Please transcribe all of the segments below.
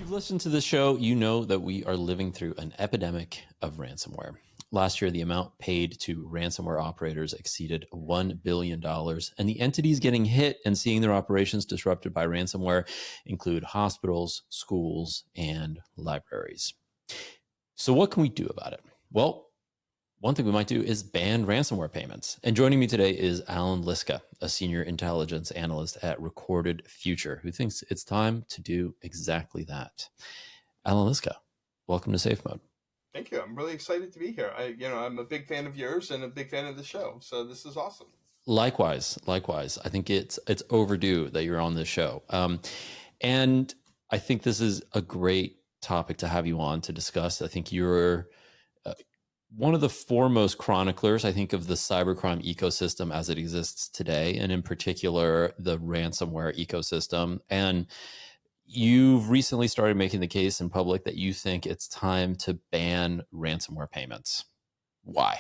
you've listened to this show, you know that we are living through an epidemic of ransomware. Last year, the amount paid to ransomware operators exceeded $1 billion, and the entities getting hit and seeing their operations disrupted by ransomware include hospitals, schools, and libraries. So what can we do about it? Well, one thing we might do is ban ransomware payments. And joining me today is Allan Liska, a senior intelligence analyst at Recorded Future, who thinks it's time to do exactly that. Allan Liska, welcome to Safe Mode. Thank you. I'm really excited to be here. I'm a big fan of yours and a big fan of the show. So this is awesome. Likewise. I think it's overdue that you're on this show. And I think this is a great topic to have you on to discuss. I think you're one of the foremost chroniclers, I think, of the cybercrime ecosystem as it exists today, and in particular, the ransomware ecosystem. And you've recently started making the case in public that you think it's time to ban ransomware payments. Why?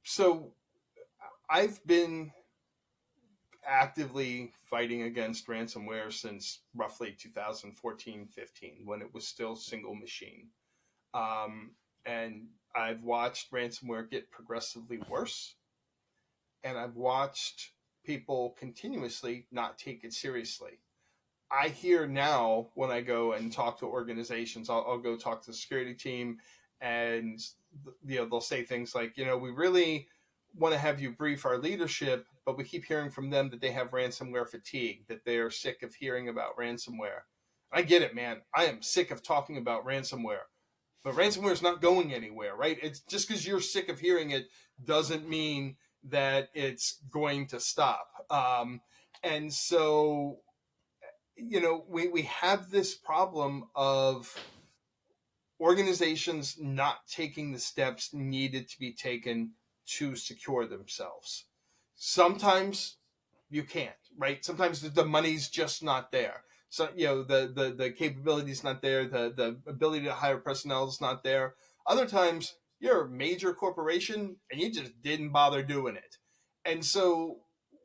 So I've been actively fighting against ransomware since roughly 2014-15, when it was still single machine. And I've watched ransomware get progressively worse. And I've watched people continuously not take it seriously. I hear now when I go and talk to organizations, I'll go talk to the security team, and they'll say things like, we really want to have you brief our leadership, but we keep hearing from them that they have ransomware fatigue, that they are sick of hearing about ransomware. I get it, man. I am sick of talking about ransomware. But ransomware is not going anywhere, right? It's just because you're sick of hearing it doesn't mean that it's going to stop. And so, we have this problem of organizations not taking the steps needed to be taken to secure themselves. Sometimes you can't, right? Sometimes the money's just not there. So, the capability is not there. The ability to hire personnel is not there. Other times you're a major corporation and you just didn't bother doing it. And so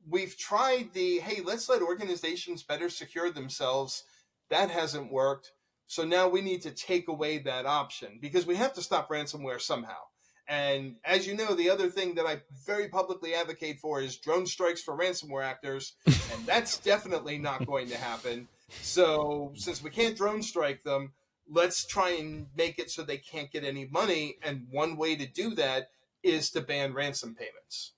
we've tried hey, let's let organizations better secure themselves. That hasn't worked. So now we need to take away that option because we have to stop ransomware somehow. And as you know, the other thing that I very publicly advocate for is drone strikes for ransomware actors. And that's definitely not going to happen. So since we can't drone strike them, let's try and make it so they can't get any money. And one way to do that is to ban ransom payments.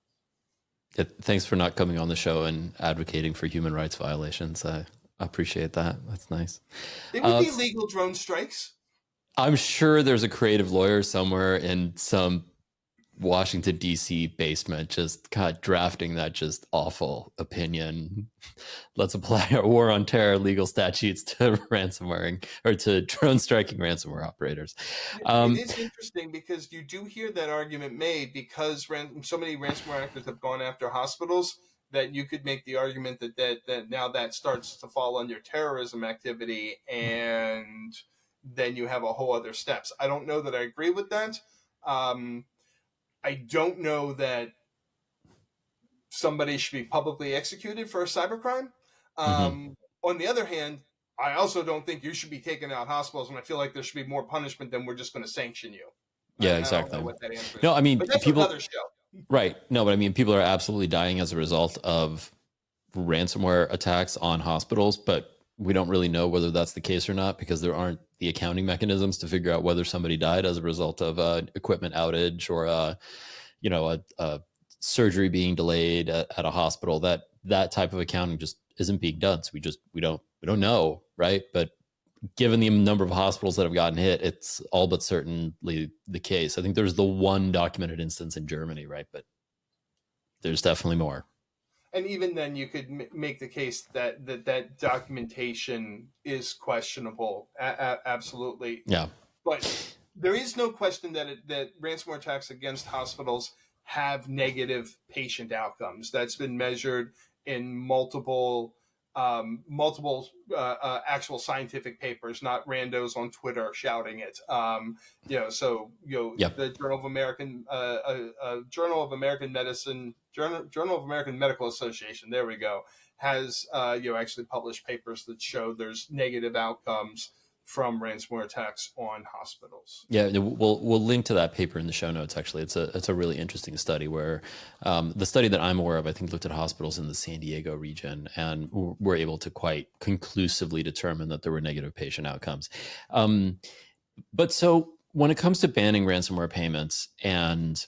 Thanks for not coming on the show and advocating for human rights violations. I appreciate that. That's nice. They would be legal drone strikes. I'm sure there's a creative lawyer somewhere in some Washington, D.C. basement just drafting that just awful opinion. Let's apply our war on terror legal statutes to ransomware or to drone striking ransomware operators. It is interesting because you do hear that argument made because so many ransomware actors have gone after hospitals that you could make the argument that now that starts to fall under terrorism activity, and then you have a whole other steps. I don't know that I agree with that. I don't know that somebody should be publicly executed for a cybercrime. On the other hand, I also don't think you should be taking out hospitals, and I feel like there should be more punishment than we're just going to sanction you. Yeah, exactly. I don't know what that answer is. No, I mean, but that's people, another show. Right. No, but I mean, people are absolutely dying as a result of ransomware attacks on hospitals, but we don't really know whether that's the case or not because there aren't the accounting mechanisms to figure out whether somebody died as a result of an equipment outage or a surgery being delayed at a hospital. That type of accounting just isn't being done. So we don't know, right? But given the number of hospitals that have gotten hit, it's all but certainly the case. I think there's the one documented instance in Germany, right? But there's definitely more. And even then, you could make the case that documentation is questionable. Absolutely. Yeah. But there is no question that ransomware attacks against hospitals have negative patient outcomes. That's been measured in multiple multiple actual scientific papers, not randos on Twitter shouting it. Yeah. The Journal of American Medicine, Journal of American Medical Association. There we go. Has actually published papers that show there's negative outcomes from ransomware attacks on hospitals. Yeah, we'll link to that paper in the show notes. Actually, it's a really interesting study where the study that I'm aware of, I think, looked at hospitals in the San Diego region and were able to quite conclusively determine that there were negative patient outcomes. But so when it comes to banning ransomware payments and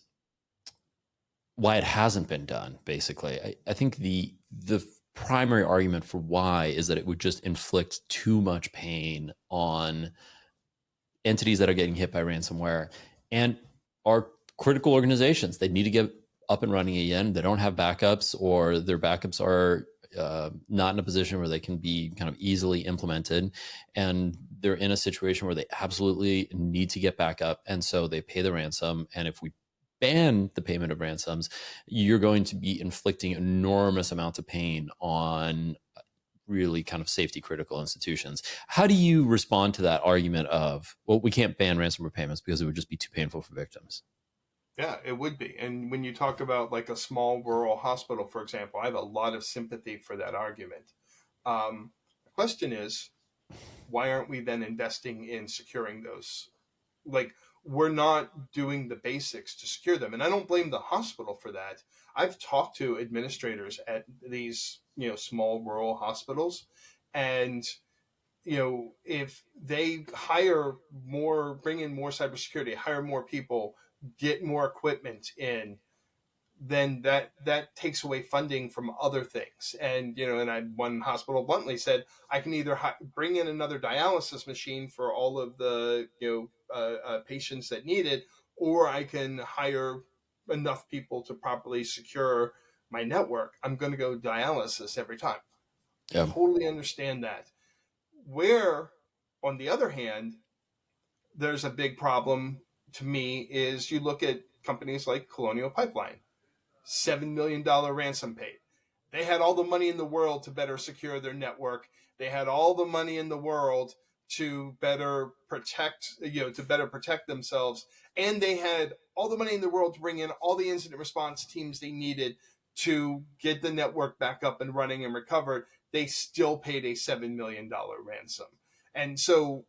why it hasn't been done, basically, I think the primary argument for why is that it would just inflict too much pain on entities that are getting hit by ransomware and are critical organizations. They need to get up and running again. They don't have backups, or their backups are not in a position where they can be kind of easily implemented. And they're in a situation where they absolutely need to get back up. And so they pay the ransom. And if we ban the payment of ransoms, you're going to be inflicting enormous amounts of pain on really kind of safety critical institutions. How do you respond to that argument of, well, we can't ban ransomware payments because it would just be too painful for victims? Yeah, it would be. And when you talk about like a small rural hospital, for example, I have a lot of sympathy for that argument. The question is, why aren't we then investing in securing those? Like, we're not doing the basics to secure them. And I don't blame the hospital for that. I've talked to administrators at these, small rural hospitals, and if they bring in more cybersecurity, hire more people, get more equipment in, then that takes away funding from other things. And one hospital bluntly said, I can either bring in another dialysis machine for all of the patients that need it, or I can hire enough people to properly secure my network. I'm going to go dialysis every time. Yeah. Totally understand that. Where, on the other hand, there's a big problem to me is you look at companies like Colonial Pipeline, $7 million ransom paid. They had all the money in the world to better secure their network. They had all the money in the world to better protect themselves. And they had all the money in the world to bring in all the incident response teams they needed to get the network back up and running and recovered. They still paid a $7 million ransom. And so,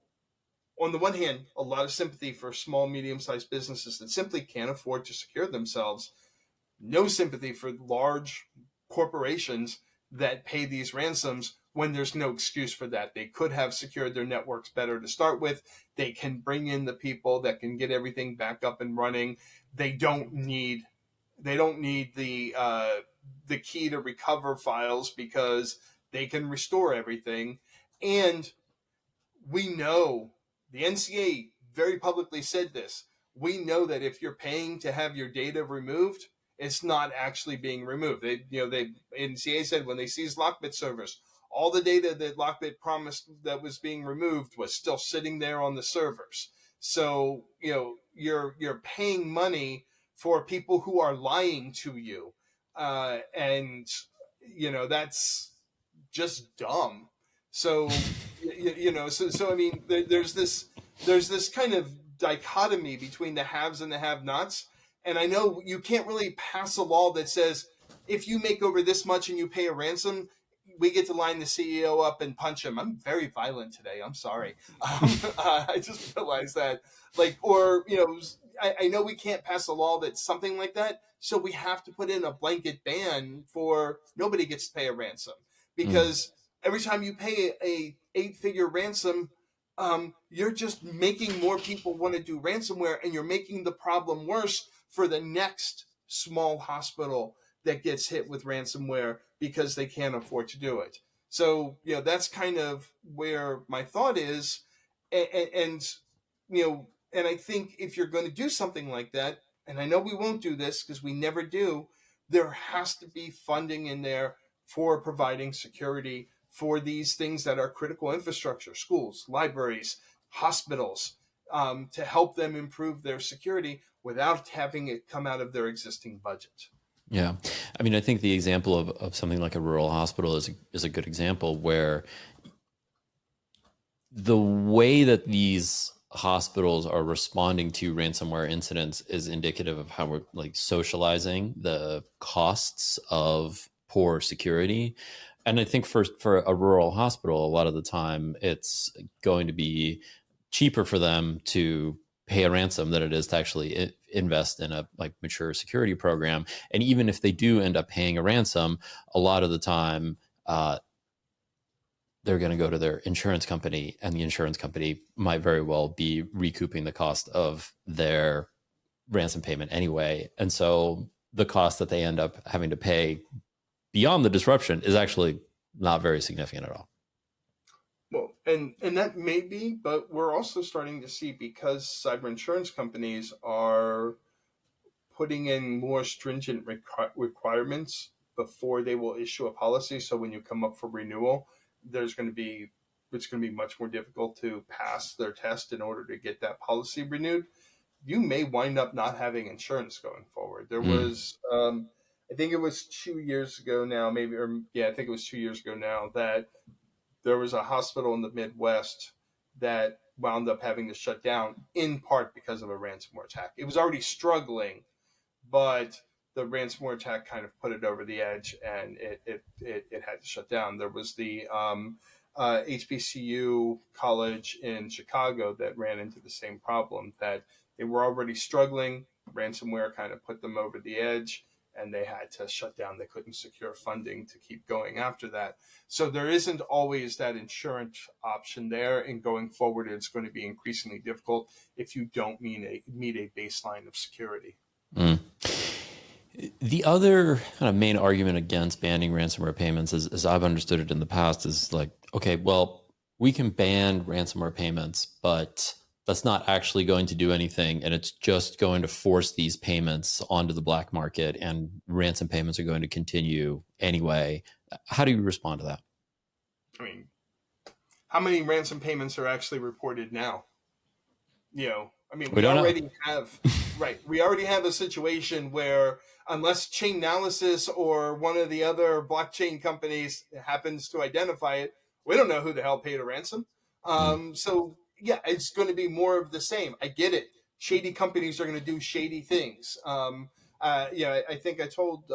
on the one hand, a lot of sympathy for small, medium-sized businesses that simply can't afford to secure themselves. No sympathy for large corporations that pay these ransoms when there's no excuse for that. They could have secured their networks better to start with. They can bring in the people that can get everything back up and running. They don't need the key to recover files because they can restore everything. And we know the NCA very publicly said this. We know that if you're paying to have your data removed, it's not actually being removed. NCA said when they seized Lockbit servers, all the data that Lockbit promised that was being removed was still sitting there on the servers. So, you're paying money for people who are lying to you. And that's just dumb. So, so I mean, there's this kind of dichotomy between the haves and the have-nots. And I know you can't really pass a law that says if you make over this much and you pay a ransom, we get to line the CEO up and punch him. I'm very violent today. I'm sorry. I just realized that. I know we can't pass a law that's something like that. So we have to put in a blanket ban for nobody gets to pay a ransom. Because every time you pay a 8-figure ransom, you're just making more people want to do ransomware, and you're making the problem worse for the next small hospital that gets hit with ransomware because they can't afford to do it. So, that's kind of where my thought is. And I think if you're going to do something like that, and I know we won't do this because we never do, there has to be funding in there for providing security for these things that are critical infrastructure, schools, libraries, hospitals, to help them improve their security without having it come out of their existing budget. Yeah. I mean, I think the example of something like a rural hospital is a good example where the way that these hospitals are responding to ransomware incidents is indicative of how we're like socializing the costs of poor security. And I think for a rural hospital, a lot of the time it's going to be cheaper for them to pay a ransom than it is to actually invest in a like mature security program. And even if they do end up paying a ransom, a lot of the time they're going to go to their insurance company, and the insurance company might very well be recouping the cost of their ransom payment anyway. And so the cost that they end up having to pay beyond the disruption is actually not very significant at all. Well, and that may be, but we're also starting to see, because cyber insurance companies are putting in more stringent requirements before they will issue a policy. So when you come up for renewal, there's going to be it's going to be much more difficult to pass their test in order to get that policy renewed. You may wind up not having insurance going forward. There was, I think it was 2 years ago now, maybe, or yeah, I think it was 2 years ago now, that there was a hospital in the Midwest that wound up having to shut down in part because of a ransomware attack. It was already struggling, but the ransomware attack kind of put it over the edge, and it had to shut down. There was the HBCU college in Chicago that ran into the same problem, that they were already struggling. Ransomware kind of put them over the edge, and they had to shut down. They couldn't secure funding to keep going after that. So there isn't always that insurance option there, and going forward, it's going to be increasingly difficult if you don't meet a baseline of security. Mm. The other kind of main argument against banning ransomware payments, as I've understood it in the past, is like, okay, well, we can ban ransomware payments, but that's not actually going to do anything. And it's just going to force these payments onto the black market, and ransom payments are going to continue anyway. How do you respond to that? I mean, how many ransom payments are actually reported now? I mean, We don't know. we already have a situation where, unless Chainalysis or one of the other blockchain companies happens to identify it, we don't know who the hell paid a ransom. So yeah, it's going to be more of the same. I get it. Shady companies are going to do shady things. I think I told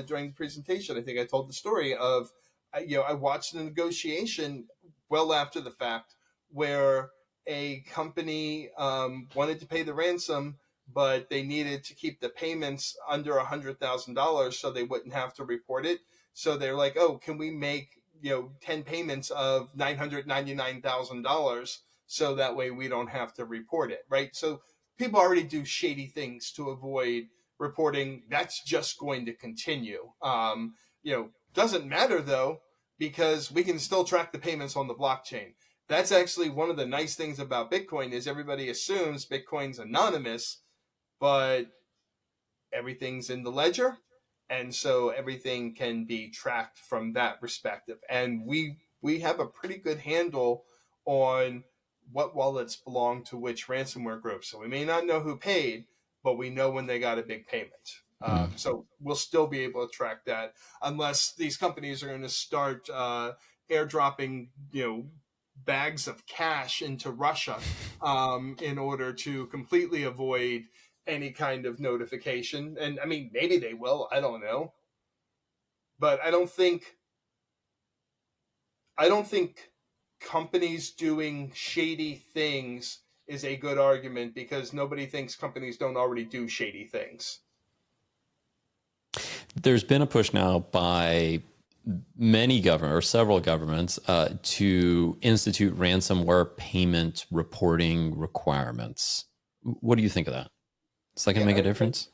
during the presentation, I think I told the story of, I watched a negotiation well after the fact where a company wanted to pay the ransom, but they needed to keep the payments under $100,000 so they wouldn't have to report it. So they're like, "Oh, can we make 10 payments of $999,000 so that way we don't have to report it?" Right? So people already do shady things to avoid reporting. That's just going to continue. Doesn't matter though, because we can still track the payments on the blockchain. That's actually one of the nice things about Bitcoin, is everybody assumes Bitcoin's anonymous, but everything's in the ledger, and so everything can be tracked from that perspective. And we have a pretty good handle on what wallets belong to which ransomware group. So we may not know who paid, but we know when they got a big payment. So we'll still be able to track that, unless these companies are going to start airdropping, bags of cash into Russia in order to completely avoid any kind of notification. And I mean, maybe they will. I don't know. But I don't think companies doing shady things is a good argument, because nobody thinks companies don't already do shady things. There's been a push now by many government or several governments to institute ransomware payment reporting requirements. What do you think of that? Is that going to make a difference?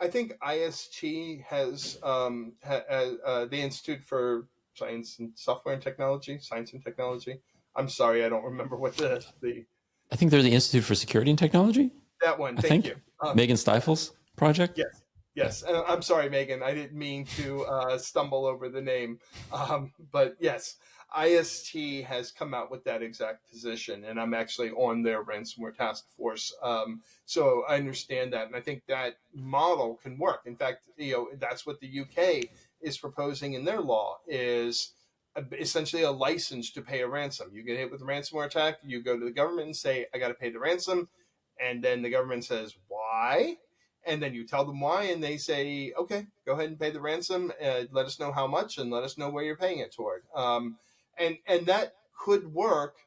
I think IST has the Institute for Science and Software and Technology, Science and Technology. I'm sorry, I don't remember what the I think they're the Institute for Security and Technology. that one. I Thank think you. Megan Stifel's project. Yes. Yes, and I'm sorry, Megan. I didn't mean to stumble over the name, but yes, IST has come out with that exact position, and I'm actually on their ransomware task force. So I understand that, and I think that model can work. In fact, that's what the UK is proposing in their law is essentially a license to pay a ransom. You get hit with a ransomware attack, you go to the government and say, "I got to pay the ransom," and then the government says, "Why?" And then you tell them why, and they say, "Okay, go ahead and pay the ransom. Let us know how much, and let us know where you're paying it toward." And that could work.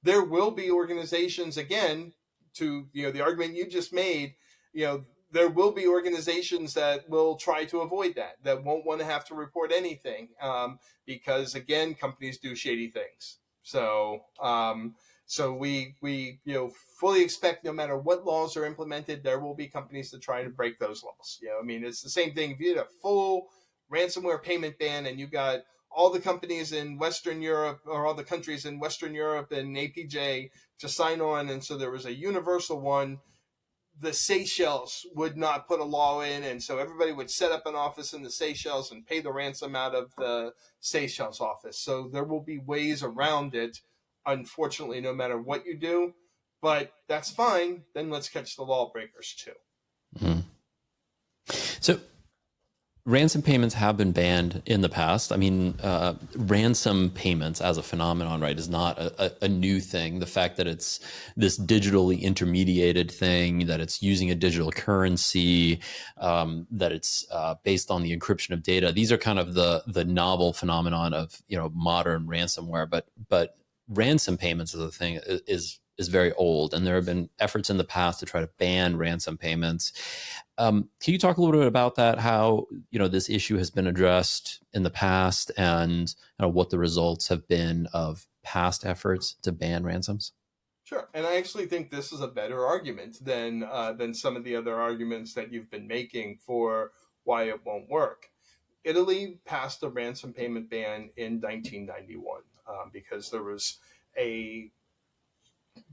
There will be organizations, again, to the argument you just made. There will be organizations that will try to avoid that won't want to have to report anything, because again, companies do shady things. So we fully expect no matter what laws are implemented, there will be companies that try to break those laws. I mean, it's the same thing. If you had a full ransomware payment ban and you got all the companies in Western Europe, or all the countries in Western Europe and APJ to sign on, and so there was a universal one, the Seychelles would not put a law in, and so everybody would set up an office in the Seychelles and pay the ransom out of the Seychelles office. So there will be ways around it, unfortunately, no matter what you do, but that's fine. Then let's catch the lawbreakers too. Mm-hmm. So ransom payments have been banned in the past. I mean, ransom payments as a phenomenon, right, is not a new thing. The fact that it's this digitally intermediated thing, that it's using a digital currency, that it's based on the encryption of data. These are kind of the novel phenomenon of modern ransomware. But ransom payments as a thing is very old, and there have been efforts in the past to try to ban ransom payments. Can you talk a little bit about that? How this issue has been addressed in the past, and what the results have been of past efforts to ban ransoms? Sure, and I actually think this is a better argument than some of the other arguments that you've been making for why it won't work. Italy passed a ransom payment ban in 1991 because there was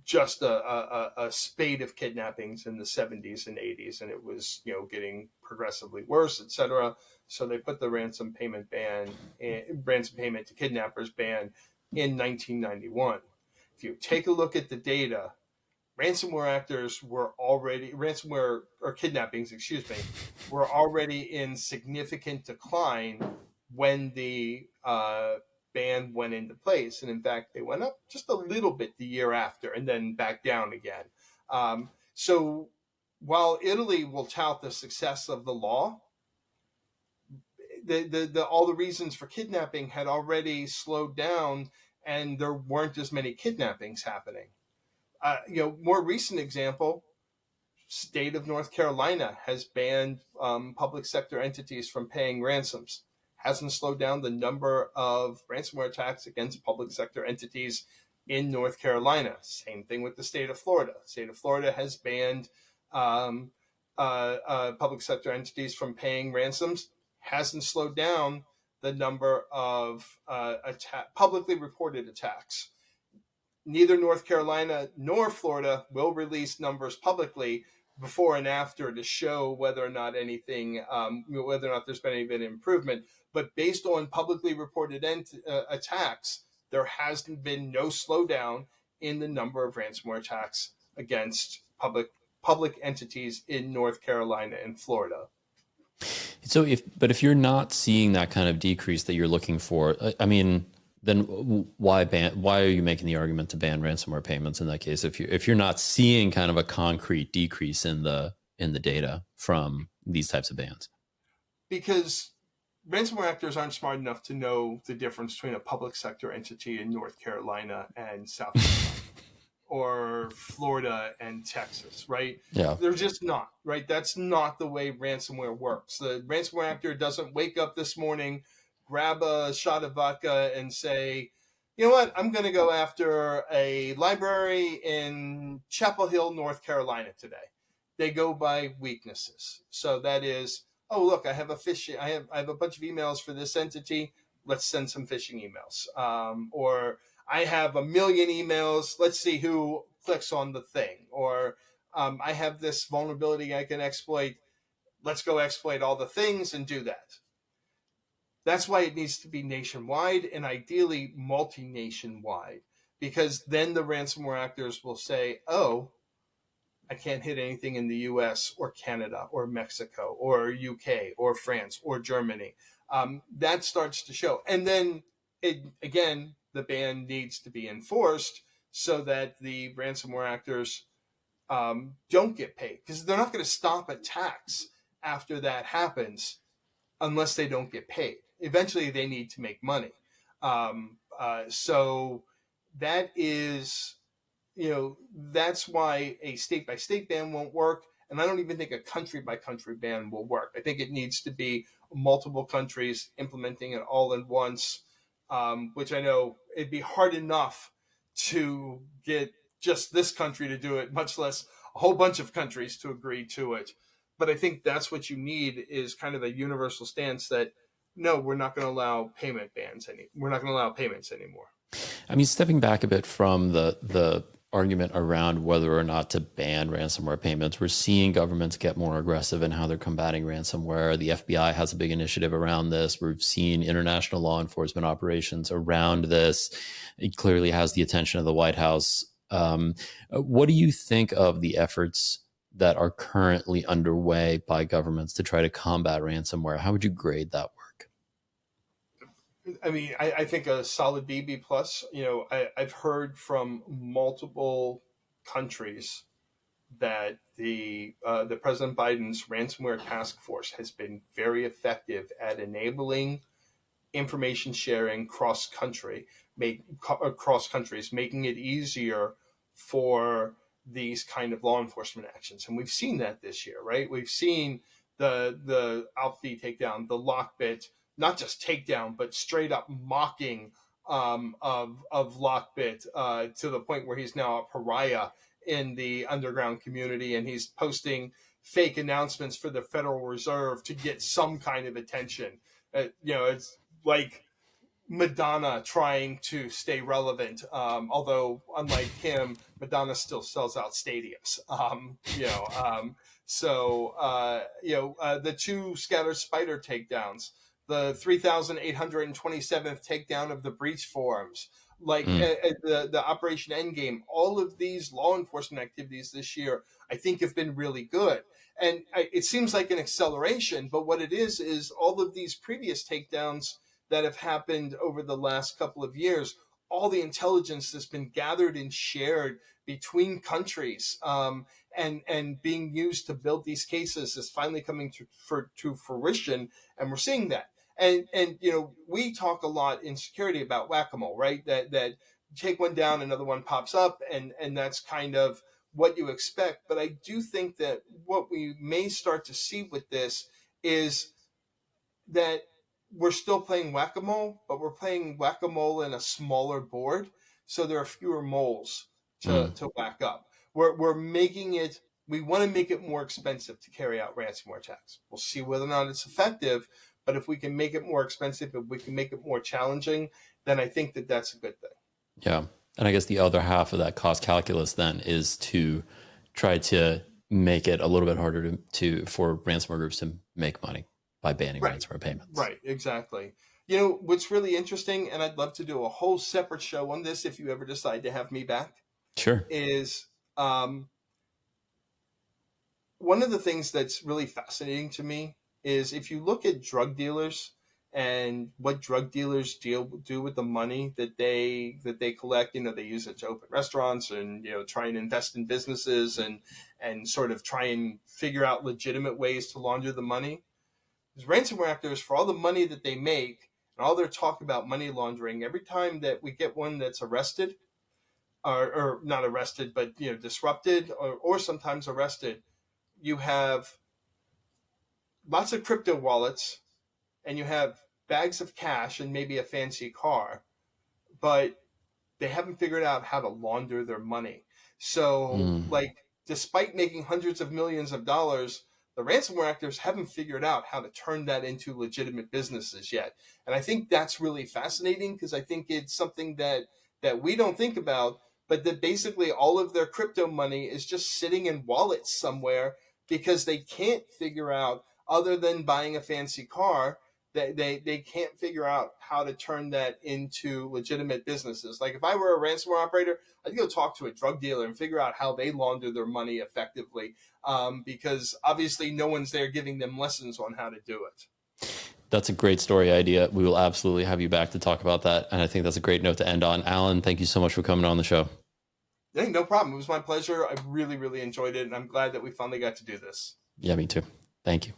just a spate of kidnappings in the 70s and 80s, and it was getting progressively worse, etc. So they put the ransom payment to kidnappers ban in 1991. If you take a look at the data, ransomware or kidnappings, were already in significant decline when the ban went into place. And in fact, they went up just a little bit the year after and then back down again. So while Italy will tout the success of the law, all the reasons for kidnapping had already slowed down, and there weren't as many kidnappings happening. More recent example, state of North Carolina has banned public sector entities from paying ransoms. Hasn't slowed down the number of ransomware attacks against public sector entities in North Carolina. Same thing with the state of Florida. The state of Florida has banned public sector entities from paying ransoms. Hasn't slowed down the number of publicly reported attacks. Neither North Carolina nor Florida will release numbers publicly before and after to show whether or not there's been any improvement. But based on publicly reported attacks, there has been no slowdown in the number of ransomware attacks against public entities in North Carolina and Florida. So if you're not seeing that kind of decrease that you're looking for, I mean, then why are you making the argument to ban ransomware payments in that case? If you're not seeing kind of a concrete decrease in the data from these types of bans? Because ransomware actors aren't smart enough to know the difference between a public sector entity in North Carolina and South Carolina or Florida and Texas, right? Yeah. They're just not, right? That's not the way ransomware works. The ransomware actor doesn't wake up this morning, grab a shot of vodka and say, you know what, I'm going to go after a library in Chapel Hill, North Carolina today. They go by weaknesses. So that is, oh, look, I have a bunch of emails for this entity. Let's send some phishing emails. Or I have 1 million emails. Let's see who clicks on the thing. Or I have this vulnerability I can exploit. let's go exploit all the things and do that. That's why it needs to be nationwide and ideally multi-nationwide, because then the ransomware actors will say, oh, I can't hit anything in the US or Canada or Mexico or UK or France or Germany. That starts to show. And then, again, the ban needs to be enforced so that the ransomware actors don't get paid, because they're not going to stop attacks after that happens unless they don't get paid. Eventually, they need to make money. So that is, that's why a state by state ban won't work. And I don't even think a country by country ban will work. I think it needs to be multiple countries implementing it all at once, which I know it'd be hard enough to get just this country to do it, much less a whole bunch of countries to agree to it. But I think that's what you need, is kind of a universal stance that no, we're not going to allow payment bans we're not going to allow payments anymore. I mean, stepping back a bit from the argument around whether or not to ban ransomware payments, we're seeing governments get more aggressive in how they're combating ransomware. The FBI has a big initiative around this. We've seen international law enforcement operations around this. It clearly has the attention of the White House. What do you think of the efforts that are currently underway by governments to try to combat ransomware? How would you grade that work? I mean, I think a solid B plus. I've heard from multiple countries that the President Biden's ransomware task force has been very effective at enabling information sharing cross countries, making it easier for these kind of law enforcement actions. And we've seen that this year, right? We've seen the Alfie takedown, the Lockbit, not just takedown, but straight up mocking of Lockbit to the point where he's now a pariah in the underground community, and he's posting fake announcements for the Federal Reserve to get some kind of attention. It's like Madonna trying to stay relevant. Although, unlike him, Madonna still sells out stadiums. The two Scatter Spider takedowns, the 3,827th takedown of the breach forums, the Operation Endgame, all of these law enforcement activities this year, I think, have been really good. And it seems like an acceleration, but what it is all of these previous takedowns that have happened over the last couple of years, all the intelligence that's been gathered and shared between countries and being used to build these cases is finally coming to fruition, and we're seeing that. And we talk a lot in security about whack-a-mole, right? That you take one down, another one pops up, and that's kind of what you expect. But I do think that what we may start to see with this is that we're still playing whack-a-mole, but we're playing whack-a-mole in a smaller board, so there are fewer moles to whack up. We're making it. We want to make it more expensive to carry out ransomware attacks. We'll see whether or not it's effective, but if we can make it more expensive, if we can make it more challenging, then I think that that's a good thing. Yeah, and I guess the other half of that cost calculus then is to try to make it a little bit harder for ransomware groups to make money by banning ransomware payments. Right, exactly. What's really interesting, and I'd love to do a whole separate show on this if you ever decide to have me back. Sure. Is one of the things that's really fascinating to me is if you look at drug dealers and what drug dealers do with the money that they collect. They use it to open restaurants and try and invest in businesses and sort of try and figure out legitimate ways to launder the money. Ransomware actors, for all the money that they make and all their talk about money laundering, every time that we get one that's arrested, or not arrested, but disrupted, or sometimes arrested, you have lots of crypto wallets and you have bags of cash and maybe a fancy car, but they haven't figured out how to launder their money. So, despite making hundreds of millions of dollars, the ransomware actors haven't figured out how to turn that into legitimate businesses yet. And I think that's really fascinating, because I think it's something that we don't think about, but that basically all of their crypto money is just sitting in wallets somewhere because they can't figure out other than buying a fancy car, they can't figure out how to turn that into legitimate businesses. Like if I were a ransomware operator, I'd go talk to a drug dealer and figure out how they launder their money effectively, because obviously no one's there giving them lessons on how to do it. That's a great story idea. We will absolutely have you back to talk about that. And I think that's a great note to end on. Allan, thank you so much for coming on the show. Hey, no problem. It was my pleasure. I really, really enjoyed it. And I'm glad that we finally got to do this. Yeah, me too. Thank you.